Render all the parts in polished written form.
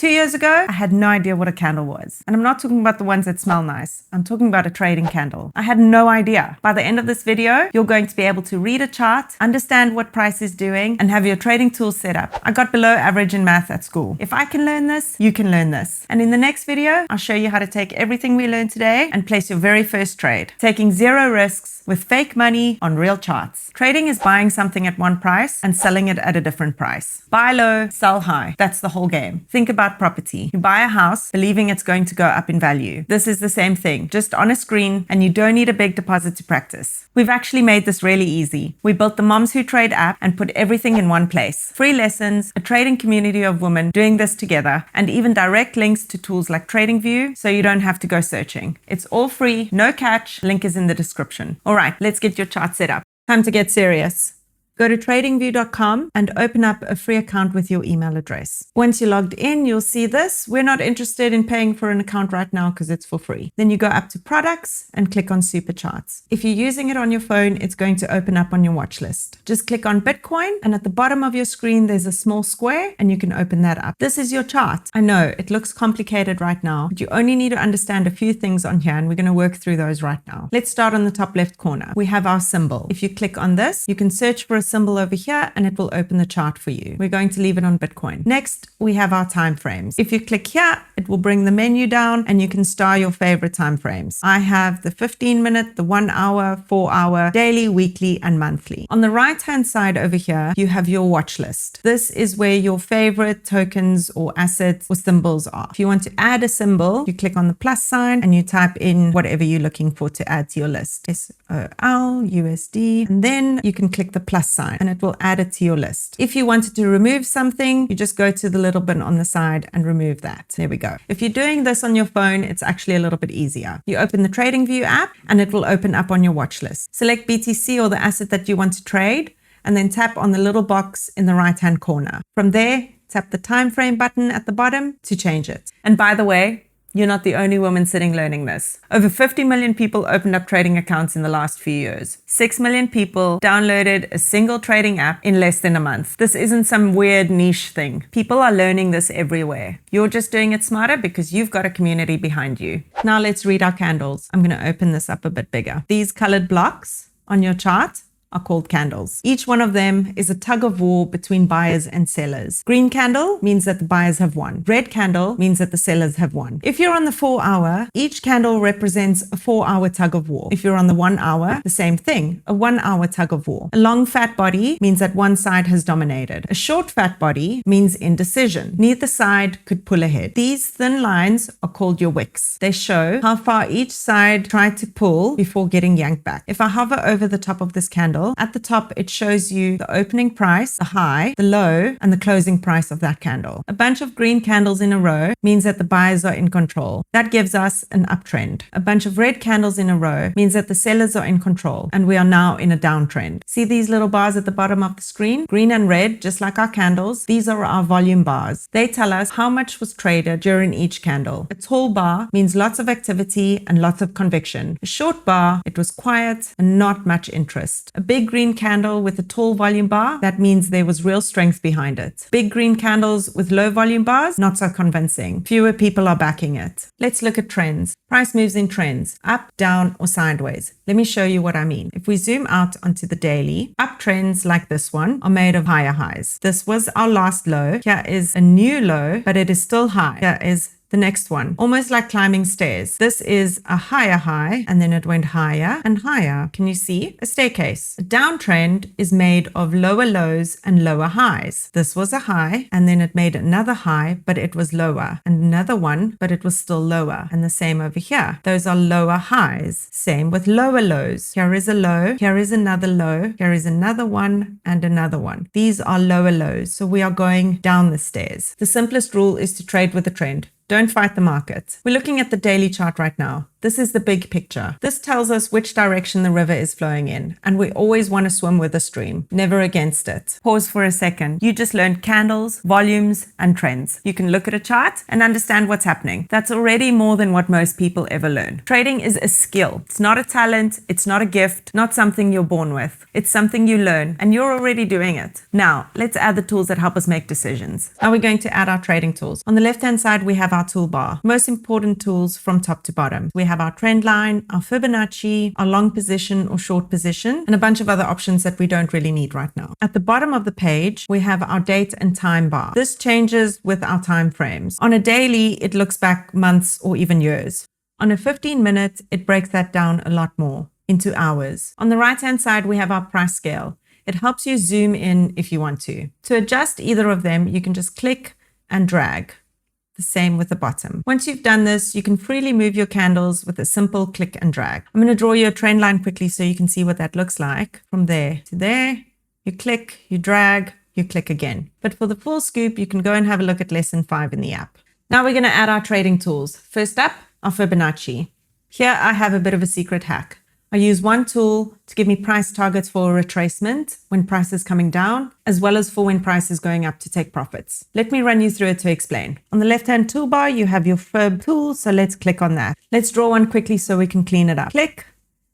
2 years ago, I had no idea what a candle was. And I'm not talking about the ones that smell nice. I'm talking about a trading candle. I had no idea. By the end of this video, you're going to be able to read a chart, understand what price is doing, and have your trading tools set up. I got below average in math at school. If I can learn this, you can learn this. And in the next video, I'll show you how to take everything we learned today and place your very first trade, taking zero risks with fake money on real charts. Trading is buying something at one price and selling it at a different price. Buy low, sell high. That's the whole game. Think about property. You buy a house believing it's going to go up in value. This is the same thing, just on a screen, and you don't need a big deposit to practice. We've actually made this really easy. We built the Moms Who Trade app and put everything in one place. Free lessons, a trading community of women doing this together, and even direct links to tools like TradingView so you don't have to go searching. It's all free, no catch. Link is in the description. All right, let's get your chart set up. Time to get serious. Go to tradingview.com and open up a free account with your email address. Once you're logged in, you'll see this. We're not interested in paying for an account right now because it's for free. Then you go up to products and click on super charts. If you're using it on your phone, it's going to open up on your watch list. Just click on Bitcoin, and at the bottom of your screen, there's a small square and you can open that up. This is your chart. I know it looks complicated right now, but you only need to understand a few things on here, and we're going to work through those right now. Let's start on the top left corner. We have our symbol. If you click on this, you can search for a symbol over here and it will open the chart for you. We're going to leave it on Bitcoin. Next, we have our time frames. If you click here, it will bring the menu down and you can star your favorite time frames. I have the 15-minute, the 1 hour, 4 hour, daily, weekly, and monthly. On the right-hand side over here, you have your watch list. This is where your favorite tokens or assets or symbols are. If you want to add a symbol, you click on the plus sign and you type in whatever you're looking for to add to your list. SOL, USD, and then you can click the plus sign and it will add it to your list. If you wanted to remove something, you just go to the little bin on the side and remove that. There we go. If you're doing this on your phone, it's actually a little bit easier. You open the TradingView app and it will open up on your watch list. Select BTC or the asset that you want to trade and then tap on the little box in the right-hand corner. From there, tap the time frame button at the bottom to change it. And by the way, you're not the only woman sitting learning this. Over 50 million people opened up trading accounts in the last few years. 6 million people downloaded a single trading app in less than a month. This isn't some weird niche thing. People are learning this everywhere. You're just doing it smarter because you've got a community behind you. Now let's read our candles. I'm going to open this up a bit bigger. These colored blocks on your chart are called candles. Each one of them is a tug of war between buyers and sellers. Green candle means that the buyers have won. Red candle means that the sellers have won. If you're on the 4 hour, each candle represents a 4 hour tug of war. If you're on the 1 hour, the same thing, a 1 hour tug of war. A long fat body means that one side has dominated. A short fat body means indecision. Neither side could pull ahead. These thin lines are called your wicks. They show how far each side tried to pull before getting yanked back. If I hover over the top of this candle, at the top, it shows you the opening price, the high, the low, and the closing price of that candle. A bunch of green candles in a row means that the buyers are in control. That gives us an uptrend. A bunch of red candles in a row means that the sellers are in control, and we are now in a downtrend. See these little bars at the bottom of the screen? Green and red, just like our candles. These are our volume bars. They tell us how much was traded during each candle. A tall bar means lots of activity and lots of conviction. A short bar, it was quiet and not much interest. A big green candle with a tall volume bar, that means there was real strength behind it. Big green candles with low volume bars, not so convincing. Fewer people are backing it. Let's look at trends. Price moves in trends, up, down, or sideways. Let me show you what I mean. If we zoom out onto the daily, uptrends like this one are made of higher highs. This was our last low. Here is a new low, but it is still high. Here is the next one, almost like climbing stairs. This is a higher high, and then it went higher and higher. Can you see? A staircase. A downtrend is made of lower lows and lower highs. This was a high, and then it made another high, but it was lower. And another one, but it was still lower. And the same over here. Those are lower highs. Same with lower lows. Here is a low, here is another low, here is another one, and another one. These are lower lows. So we are going down the stairs. The simplest rule is to trade with the trend. Don't fight the market. We're looking at the daily chart right now. This is the big picture. This tells us which direction the river is flowing in, and we always want to swim with the stream, never against it. Pause for a second. You just learned candles, volumes, and trends. You can look at a chart and understand what's happening. That's already more than what most people ever learn. Trading is a skill. It's not a talent. It's not a gift, not something you're born with. It's something you learn, and you're already doing it. Now, let's add the tools that help us make decisions. Now we're going to add our trading tools. On the left-hand side, we have our toolbar. Most important tools from top to bottom. We have our trend line, our Fibonacci, our long position or short position, and a bunch of other options that we don't really need right now. At the bottom of the page, we have our date and time bar. This changes with our time frames. On a daily, it looks back months or even years. On a 15-minute, it breaks that down a lot more into hours. On the right-hand side, we have our price scale. It helps you zoom in if you want to. To adjust either of them, you can just click and drag. The same with the bottom. Once you've done this, you can freely move your candles with a simple click and drag. I'm going to draw you a trend line quickly so you can see what that looks like. From there to there, you click, you drag, you click again. But for the full scoop, you can go and have a look at lesson 5 in the app. Now we're going to add our trading tools. First up, our Fibonacci. Here I have a bit of a secret hack. I use one tool to give me price targets for a retracement when price is coming down, as well as for when price is going up to take profits. Let me run you through it to explain. On the left-hand toolbar, you have your Fib tool, so let's click on that. Let's draw one quickly so we can clean it up. Click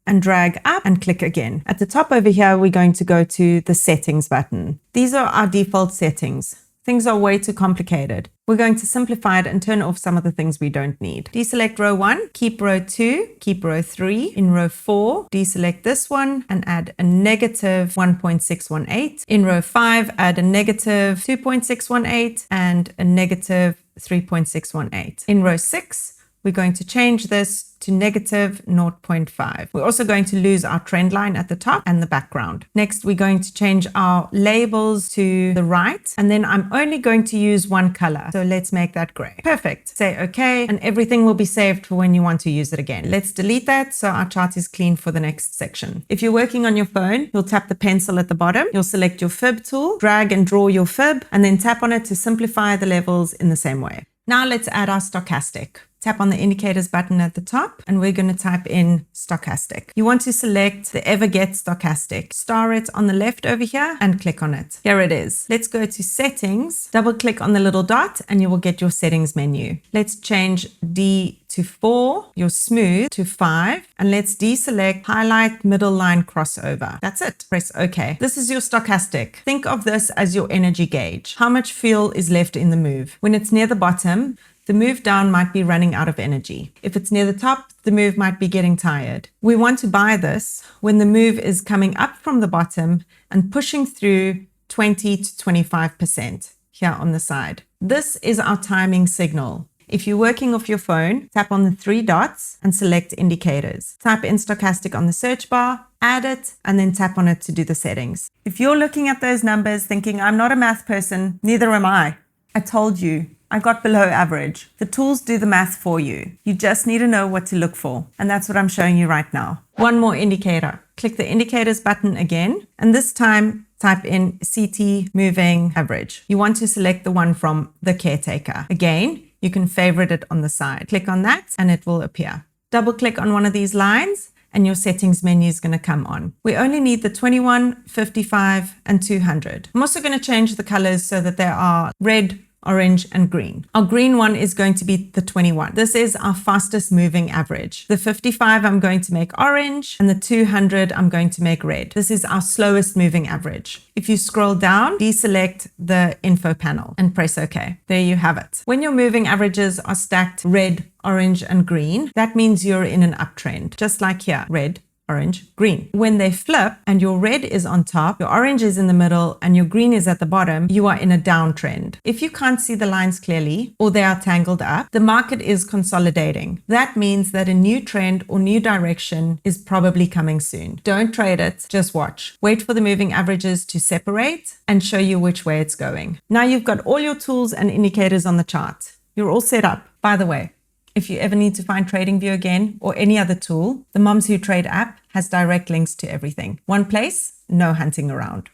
and drag up and click again. At the top over here, we're going to go to the settings button. These are our default settings. Things are way too complicated. We're going to simplify it and turn off some of the things we don't need. Deselect row 1, keep row 2, keep row 3. In row 4, deselect this one and add a negative 1.618. In row 5, add a negative 2.618 and a negative 3.618. In row 6, we're going to change this to negative 0.5. We're also going to lose our trend line at the top and the background. Next, we're going to change our labels to the right, and then I'm only going to use one color. So let's make that gray. Perfect. Say okay, and everything will be saved for when you want to use it again. Let's delete that so our chart is clean for the next section. If you're working on your phone, you'll tap the pencil at the bottom. You'll select your Fib tool, drag and draw your Fib, and then tap on it to simplify the levels in the same way. Now let's add our stochastic. Tap on the indicators button at the top, and we're going to type in stochastic. You want to select the ever get stochastic. Star it on the left over here and click on it. Here it is. Let's go to settings, double click on the little dot, and you will get your settings menu. Let's change D to 4, your smooth to 5, and let's deselect highlight middle line crossover. That's it. Press OK. This is your stochastic. Think of this as your energy gauge. How much fuel is left in the move? When it's near the bottom, the move down might be running out of energy. If it's near the top, the move might be getting tired. We want to buy this when the move is coming up from the bottom and pushing through 20 to 25% here on the side. This is our timing signal. If you're working off your phone, tap on the 3 dots and select indicators. Type in stochastic on the search bar, add it, and then tap on it to do the settings. If you're looking at those numbers thinking, I'm not a math person, neither am I. I told you. I got below average. The tools do the math for you. You just need to know what to look for. And that's what I'm showing you right now. One more indicator. Click the indicators button again. And this time, type in CT moving average. You want to select the one from the caretaker. Again, you can favorite it on the side. Click on that and it will appear. Double click on one of these lines and your settings menu is going to come on. We only need the 21, 55, and 200. I'm also going to change the colors so that they are red, orange, and green. Our green one is going to be the 21. This is our fastest moving average. The 55 I'm going to make orange, and the 200 I'm going to make red. This is our slowest moving average. If you scroll down, deselect the info panel and press OK. There you have it. When your moving averages are stacked red, orange, and green, that means you're in an uptrend. Just like here, red, orange, green. When they flip and your red is on top, your orange is in the middle, and your green is at the bottom, you are in a downtrend. If you can't see the lines clearly or they are tangled up, the market is consolidating. That means that a new trend or new direction is probably coming soon. Don't trade it, just watch. Wait for the moving averages to separate and show you which way it's going. Now you've got all your tools and indicators on the chart. You're all set up. By the way, if you ever need to find TradingView again or any other tool, the Moms Who Trade app has direct links to everything. One place, no hunting around.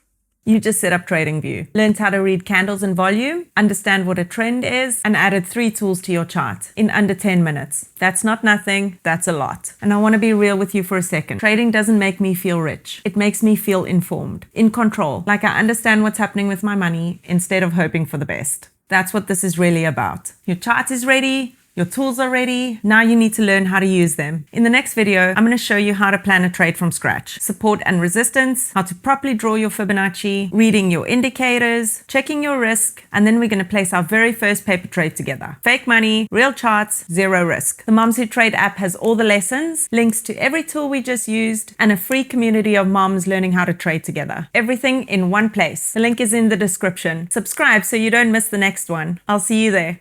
You just set up TradingView, learned how to read candles and volume, understand what a trend is, and added 3 tools to your chart in under 10 minutes. That's not nothing, that's a lot. And I want to be real with you for a second. Trading doesn't make me feel rich. It makes me feel informed, in control, like I understand what's happening with my money instead of hoping for the best. That's what this is really about. Your chart is ready. Your tools are ready. Now you need to learn how to use them. In the next video, I'm going to show you how to plan a trade from scratch, support and resistance, how to properly draw your Fibonacci, reading your indicators, checking your risk, and then we're going to place our very first paper trade together. Fake money, real charts, zero risk. The Moms Who Trade app has all the lessons, links to every tool we just used, and a free community of moms learning how to trade together. Everything in one place. The link is in the description. Subscribe so you don't miss the next one. I'll see you there.